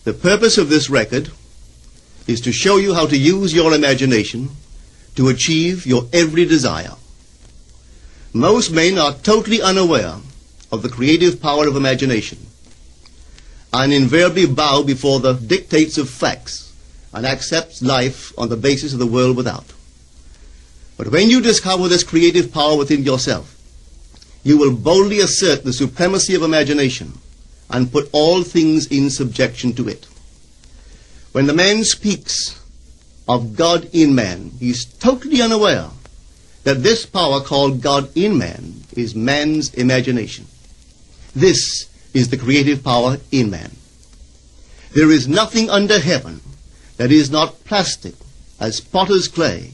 The purpose of this record is to show you how to use your imagination to achieve your every desire. Most men are totally unaware of the creative power of imagination and invariably bow before the dictates of facts and accept life on the basis of the world without. But when you discover this creative power within yourself, you will boldly assert the supremacy of imagination and put all things in subjection to it. When the man speaks of God in man, he is totally unaware that this power called God in man is man's imagination. This is the creative power in man. There is nothing under heaven that is not plastic as potter's clay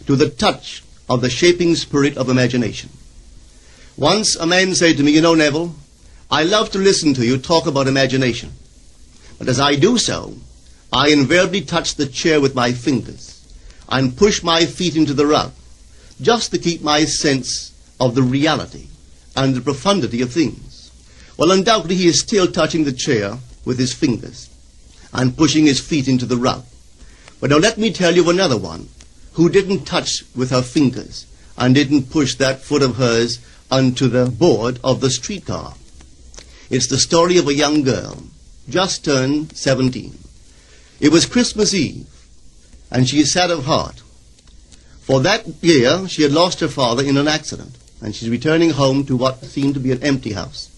to the touch of the shaping spirit of imagination. Once a man said to me, "You know, Neville, I love to listen to you talk about imagination. But as I do so, I invariably touch the chair with my fingers and push my feet into the rug, just to keep my sense of the reality and the profundity of things." Well, undoubtedly he is still touching the chair with his fingers and pushing his feet into the rug. But now let me tell you another one who didn't touch with her fingers and didn't push that foot of hers onto the board of the streetcar. It's the story of a young girl, just turned 17. It was Christmas Eve, and she is sad of heart. For that year, she had lost her father in an accident, and she's returning home to what seemed to be an empty house.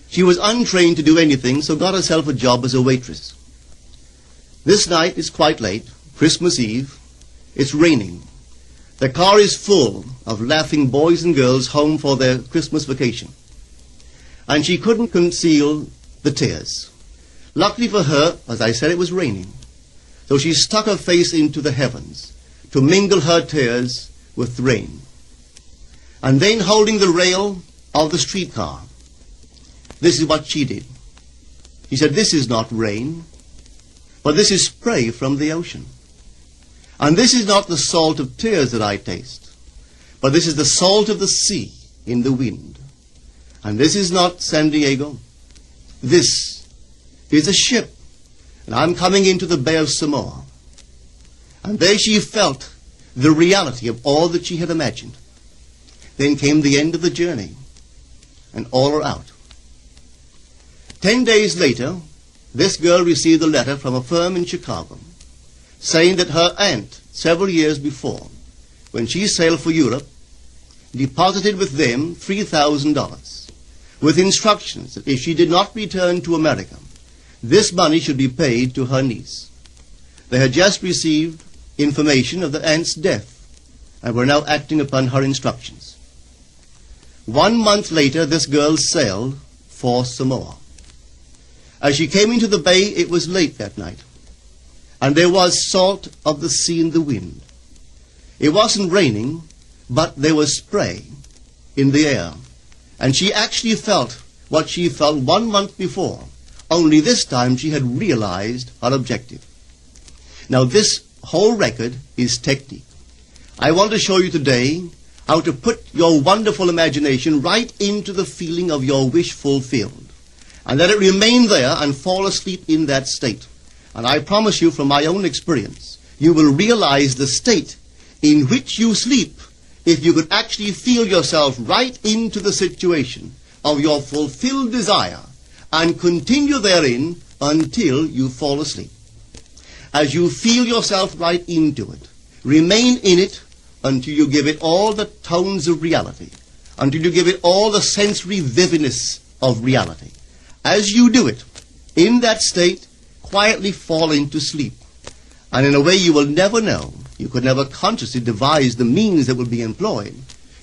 She was untrained to do anything, so got herself a job as a waitress. This night is quite late, Christmas Eve. It's raining. The car is full of laughing boys and girls home for their Christmas vacation. And she couldn't conceal the tears. Luckily for her, as I said, it was raining. So she stuck her face into the heavens to mingle her tears with the rain. And then, holding the rail of the streetcar, this is what she did. She said, "This is not rain, but this is spray from the ocean. And this is not the salt of tears that I taste, but this is the salt of the sea in the wind. And this is not San Diego. This is a ship, and I'm coming into the Bay of Samoa." And there she felt the reality of all that she had imagined. Then came the end of the journey, and all are out. 10 days later, this girl received a letter from a firm in Chicago saying that her aunt, several years before, when she sailed for Europe, deposited with them $3,000 with instructions that if she did not return to America, this money should be paid to her niece. They had just received information of the aunt's death and were now acting upon her instructions. 1 month later, this girl sailed for Samoa. As she came into the bay, it was late that night, and there was salt of the sea in the wind. It wasn't raining, but there was spray in the air, and she actually felt what she felt 1 month before, only this time she had realized her objective. Now this whole record is technique. I want to show you today how to put your wonderful imagination right into the feeling of your wish fulfilled, and let it remain there and fall asleep in that state. And I promise you from my own experience, you will realize the state in which you sleep if you could actually feel yourself right into the situation of your fulfilled desire and continue therein until you fall asleep. As you feel yourself right into it, remain in it until you give it all the tones of reality, until you give it all the sensory vividness of reality. As you do it, in that state, quietly fall into sleep. And in a way you will never know, you could never consciously devise the means that will be employed,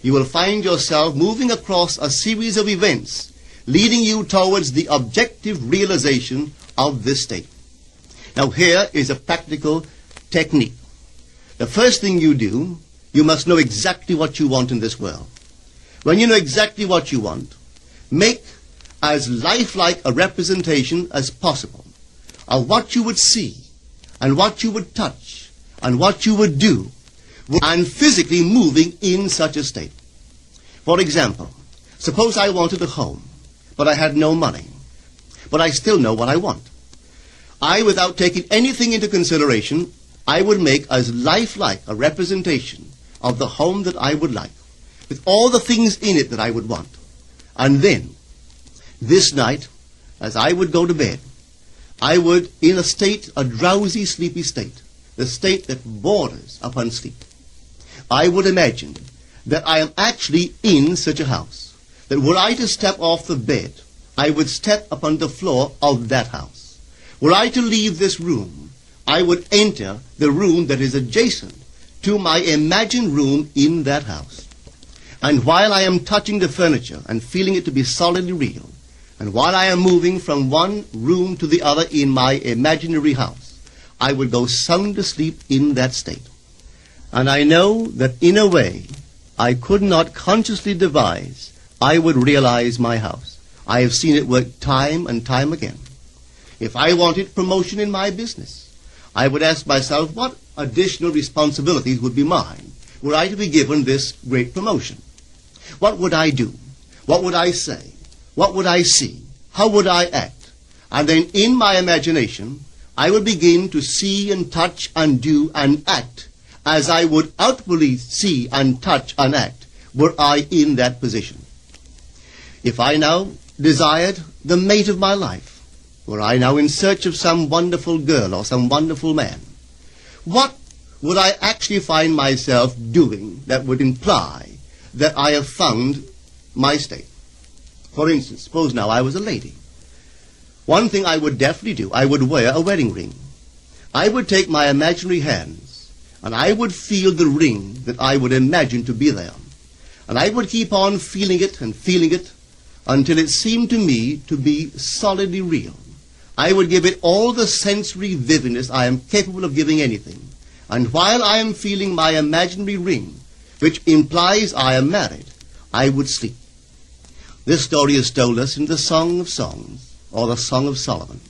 you will find yourself moving across a series of events leading you towards the objective realization of this state. Now here is a practical technique. The first thing you do, you must know exactly what you want in this world. When you know exactly what you want, make as lifelike a representation as possible of what you would see and what you would touch and what you would do and physically moving in such a state. For example, suppose I wanted a home, but I had no money, but I still know what I want. without taking anything into consideration, I would make as lifelike a representation of the home that I would like, with all the things in it that I would want. And then, this night, as I would go to bed, I would, in a drowsy, sleepy state, the state that borders upon sleep, I would imagine that I am actually in such a house, that were I to step off the bed, I would step upon the floor of that house. Were I to leave this room, I would enter the room that is adjacent to my imagined room in that house. And while I am touching the furniture and feeling it to be solidly real, and while I am moving from one room to the other in my imaginary house, I would go sound asleep in that state. And I know that in a way I could not consciously devise, I would realize my house. I have seen it work time and time again. If I wanted promotion in my business, I would ask myself what additional responsibilities would be mine were I to be given this great promotion. What would I do? What would I say? What would I see? How would I act? And then in my imagination, I would begin to see and touch and do and act as I would outwardly see and touch and act were I in that position. If I now desired the mate of my life, were I now in search of some wonderful girl or some wonderful man, what would I actually find myself doing that would imply that I have found my state? For instance, suppose now I was a lady. One thing I would definitely do, I would wear a wedding ring. I would take my imaginary hands, and I would feel the ring that I would imagine to be there. And I would keep on feeling it until it seemed to me to be solidly real. I would give it all the sensory vividness I am capable of giving anything. And while I am feeling my imaginary ring, which implies I am married, I would sleep. This story is told us in the Song of Songs, or the Song of Solomon.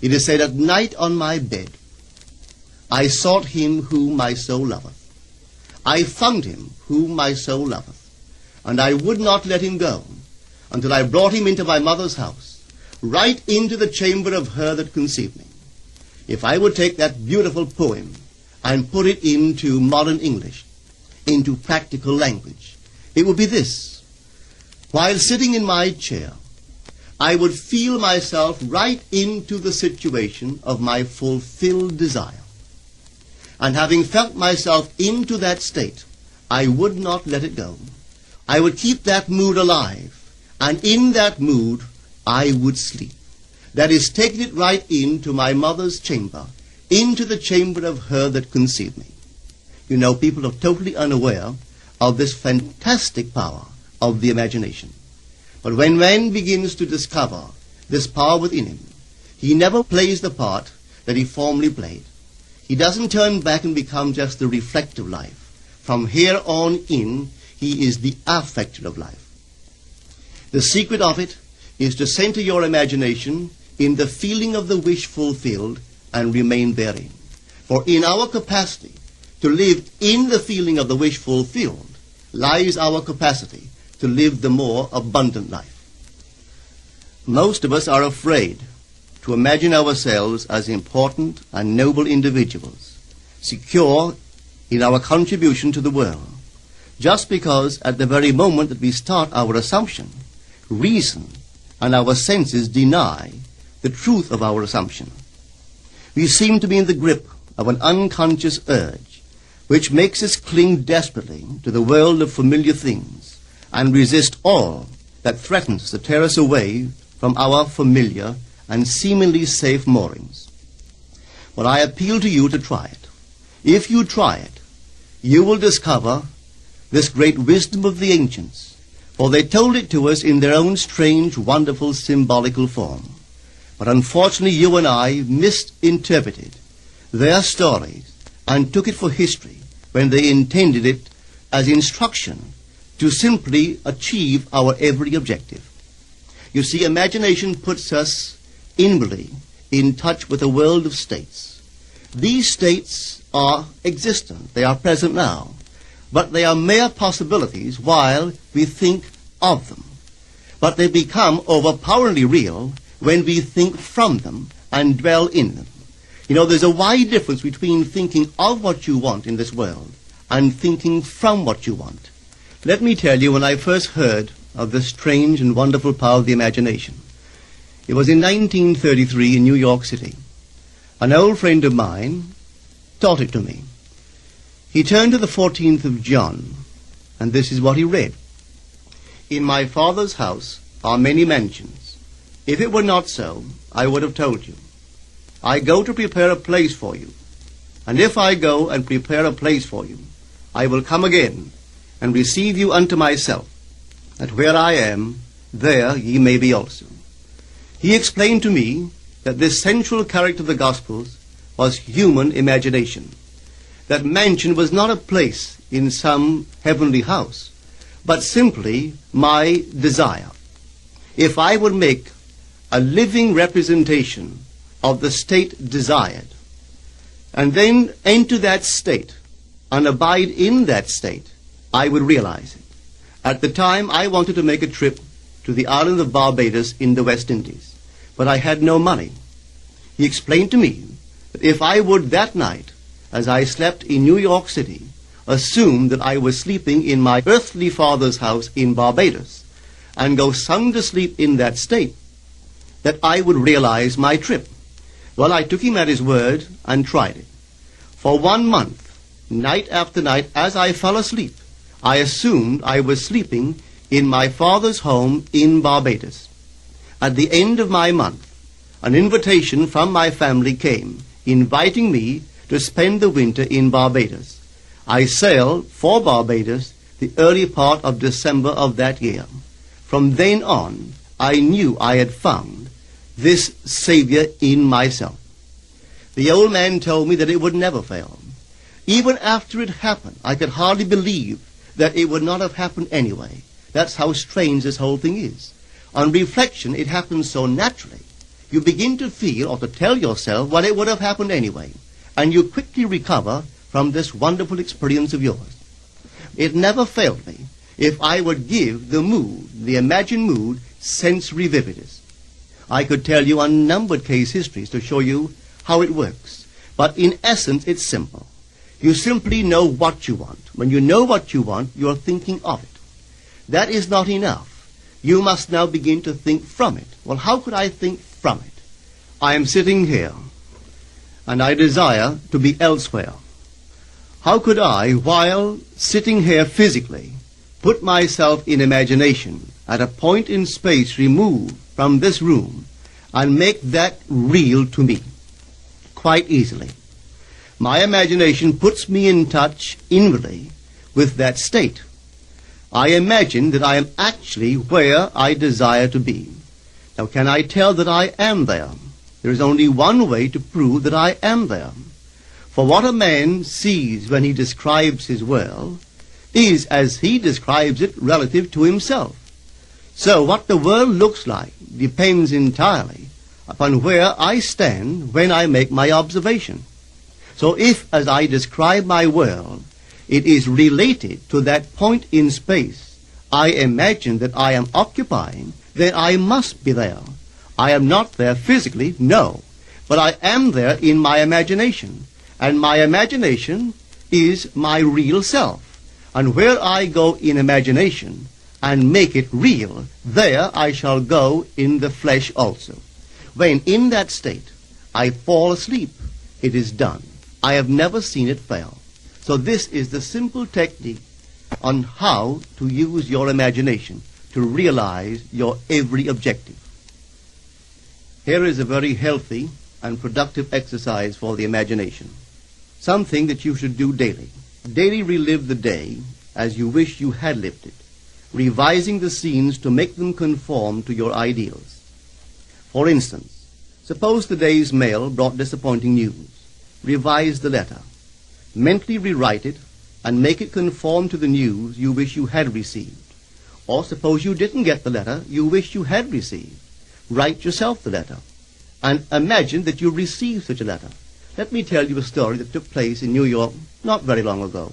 It is said, "At night on my bed, I sought him whom my soul loveth. I found him whom my soul loveth, and I would not let him go, until I brought him into my mother's house, right into the chamber of her that conceived me." If I would take that beautiful poem and put it into modern English, into practical language, it would be this. While sitting in my chair, I would feel myself right into the situation of my fulfilled desire. And having felt myself into that state, I would not let it go. I would keep that mood alive, and in that mood, I would sleep. That is, taking it right into my mother's chamber, into the chamber of her that conceived me. You know, people are totally unaware of this fantastic power of the imagination. But when man begins to discover this power within him, he never plays the part that he formerly played. He doesn't turn back and become just the reflective life. From here on in, he is the affecter of life. The secret of it is to center your imagination in the feeling of the wish fulfilled and remain therein. For in our capacity to live in the feeling of the wish fulfilled lies our capacity to live the more abundant life. Most of us are afraid to imagine ourselves as important and noble individuals, secure in our contribution to the world, just because at the very moment that we start our assumption, reason and our senses deny the truth of our assumption. We seem to be in the grip of an unconscious urge which makes us cling desperately to the world of familiar things and resist all that threatens to tear us away from our familiar and seemingly safe moorings. But I appeal to you to try it. If you try it, you will discover this great wisdom of the ancients, for they told it to us in their own strange, wonderful, symbolical form. But unfortunately, you and I misinterpreted their stories and took it for history when they intended it as instruction to simply achieve our every objective. You see, imagination puts us inwardly in touch with a world of states. These states are existent. They are present now. But they are mere possibilities while we think of them. But they become overpoweringly real when we think from them and dwell in them. You know, there's a wide difference between thinking of what you want in this world and thinking from what you want. Let me tell you, when I first heard of this strange and wonderful power of the imagination, it was in 1933 in New York City. An old friend of mine taught it to me. He turned to the 14th of John, and this is what he read. In my Father's house are many mansions. If it were not so, I would have told you. I go to prepare a place for you. And if I go and prepare a place for you, I will come again and receive you unto myself, that where I am, there ye may be also. He explained to me that this central character of the Gospels was human imagination. That mansion was not a place in some heavenly house, but simply my desire. If I would make a living representation of the state desired, and then enter that state and abide in that state, I would realize it. At the time, I wanted to make a trip to the island of Barbados in the West Indies, but I had no money. He explained to me that if I would that night, as I slept in New York City, assume that I was sleeping in my earthly father's house in Barbados, and go sound asleep in that state, that I would realize my trip. Well, I took him at his word and tried it. For 1 month, night after night, as I fell asleep, I assumed I was sleeping in my father's home in Barbados. At the end of my month, an invitation from my family came, inviting me to spend the winter in Barbados. I sailed for Barbados the early part of December of that year. From then on, I knew I had found this Savior in myself. The old man told me that it would never fail. Even after it happened, I could hardly believe that it would not have happened anyway. That's how strange this whole thing is. On reflection, it happens so naturally. You begin to feel or to tell yourself, well, it would have happened anyway. And you quickly recover from this wonderful experience of yours. It never failed me if I would give the mood, the imagined mood, sensory vividness. I could tell you unnumbered case histories to show you how it works. But in essence, it's simple. You simply know what you want. When you know what you want, you're thinking of it. That is not enough. You must now begin to think from it. Well, how could I think from it? I am sitting here, and I desire to be elsewhere. How could I, while sitting here physically, put myself in imagination at a point in space removed from this room and make that real to me? Quite easily. My imagination puts me in touch inwardly with that state. I imagine that I am actually where I desire to be. Now, can I tell that I am there? There is only one way to prove that I am there. For what a man sees when he describes his world is as he describes it relative to himself. So what the world looks like depends entirely upon where I stand when I make my observation. So if, as I describe my world, it is related to that point in space I imagine that I am occupying, then I must be there. I am not there physically, no, but I am there in my imagination. And my imagination is my real self. And where I go in imagination and make it real, there I shall go in the flesh also. When in that state I fall asleep, it is done. I have never seen it fail. So this is the simple technique on how to use your imagination to realize your every objective. Here is a very healthy and productive exercise for the imagination. Something that you should do daily. Daily relive the day as you wish you had lived it, revising the scenes to make them conform to your ideals. For instance, suppose the day's mail brought disappointing news. Revise the letter. Mentally rewrite it and make it conform to the news you wish you had received. Or suppose you didn't get the letter you wish you had received. Write yourself the letter and imagine that you received such a letter. Let me tell you a story that took place in New York not very long ago.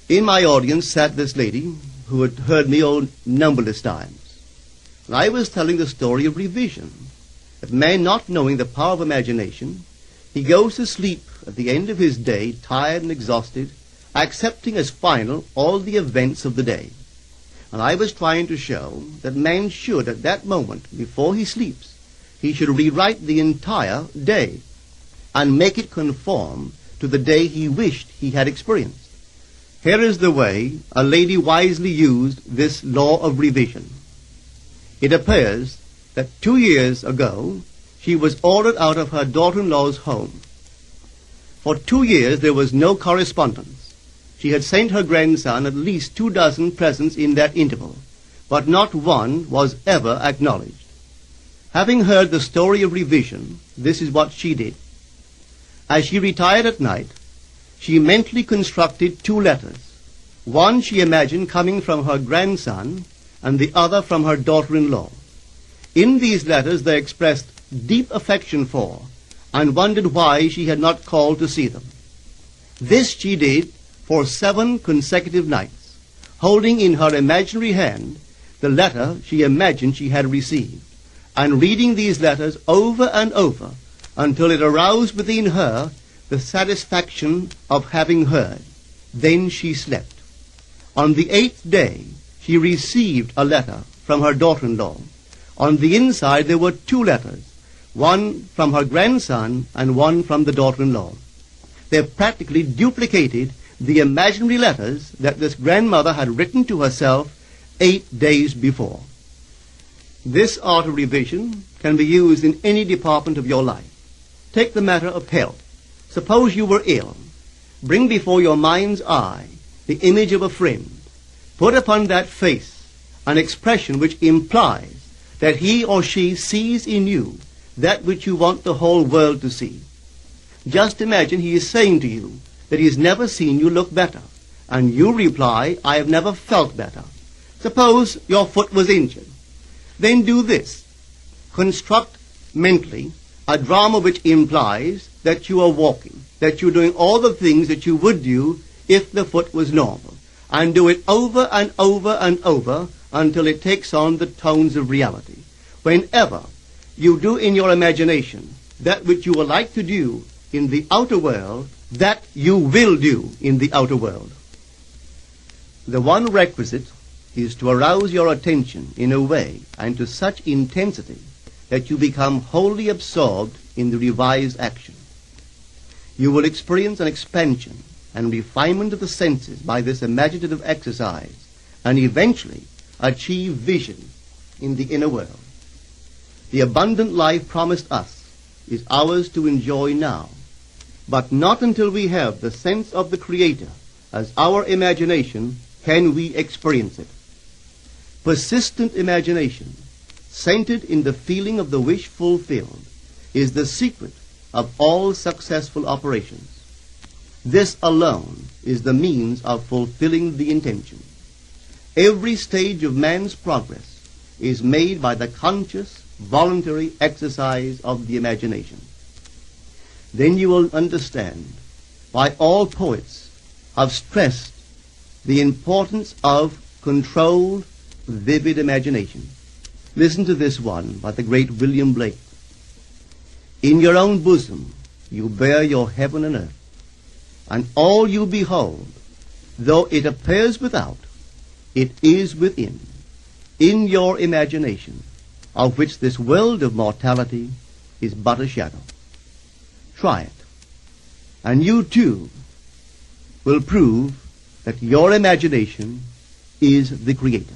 In my audience sat this lady who had heard me numberless times. And I was telling the story of revision. that man, not knowing the power of imagination, he goes to sleep at the end of his day, tired and exhausted, accepting as final all the events of the day. And I was trying to show that man should, at that moment, before he sleeps, he should rewrite the entire day and make it conform to the day he wished he had experienced. Here is the way a lady wisely used this law of revision. It appears that 2 years ago she was ordered out of her daughter-in-law's home. For 2 years there was no correspondence. She had sent her grandson at least 2 dozen presents in that interval, but not one was ever acknowledged. Having heard the story of revision, this is what she did. As she retired at night, she mentally constructed 2 letters. One she imagined coming from her grandson, and the other from her daughter-in-law. In these letters they expressed deep affection for, and wondered why she had not called to see them. This she did for 7 consecutive nights, holding in her imaginary hand the letter she imagined she had received, and reading these letters over and over until it aroused within her the satisfaction of having heard. Then she slept. On the 8th day, she received a letter from her daughter-in-law. On the inside there were 2 letters, one from her grandson and one from the daughter-in-law. They practically duplicated the imaginary letters that this grandmother had written to herself 8 days before. This art of revision can be used in any department of your life. Take the matter of health. Suppose you were ill. Bring before your mind's eye the image of a friend. Put upon that face an expression which implies that he or she sees in you that which you want the whole world to see. Just imagine he is saying to you that he has never seen you look better, and you reply, I have never felt better. Suppose your foot was injured. Then do this. Construct mentally a drama which implies that you are walking, that you're doing all the things that you would do if the foot was normal, and do it over and over and over until it takes on the tones of reality. Whenever you do in your imagination that which you would like to do in the outer world, that you will do in the outer world. The one requisite is to arouse your attention in a way and to such intensity that you become wholly absorbed in the revised action. You will experience an expansion and refinement of the senses by this imaginative exercise, and eventually achieve vision in the inner world. The abundant life promised us is ours to enjoy now, but not until we have the sense of the Creator as our imagination can we experience it. Persistent imagination, centered in the feeling of the wish fulfilled, is the secret of all successful operations. This alone is the means of fulfilling the intention. Every stage of man's progress is made by the conscious, voluntary exercise of the imagination. Then you will understand why all poets have stressed the importance of controlled, vivid imagination. Listen to this one by the great William Blake. In your own bosom you bear your heaven and earth, and all you behold, though it appears without, it is within, in your imagination, of which this world of mortality is but a shadow. Try it, and you too will prove that your imagination is the Creator.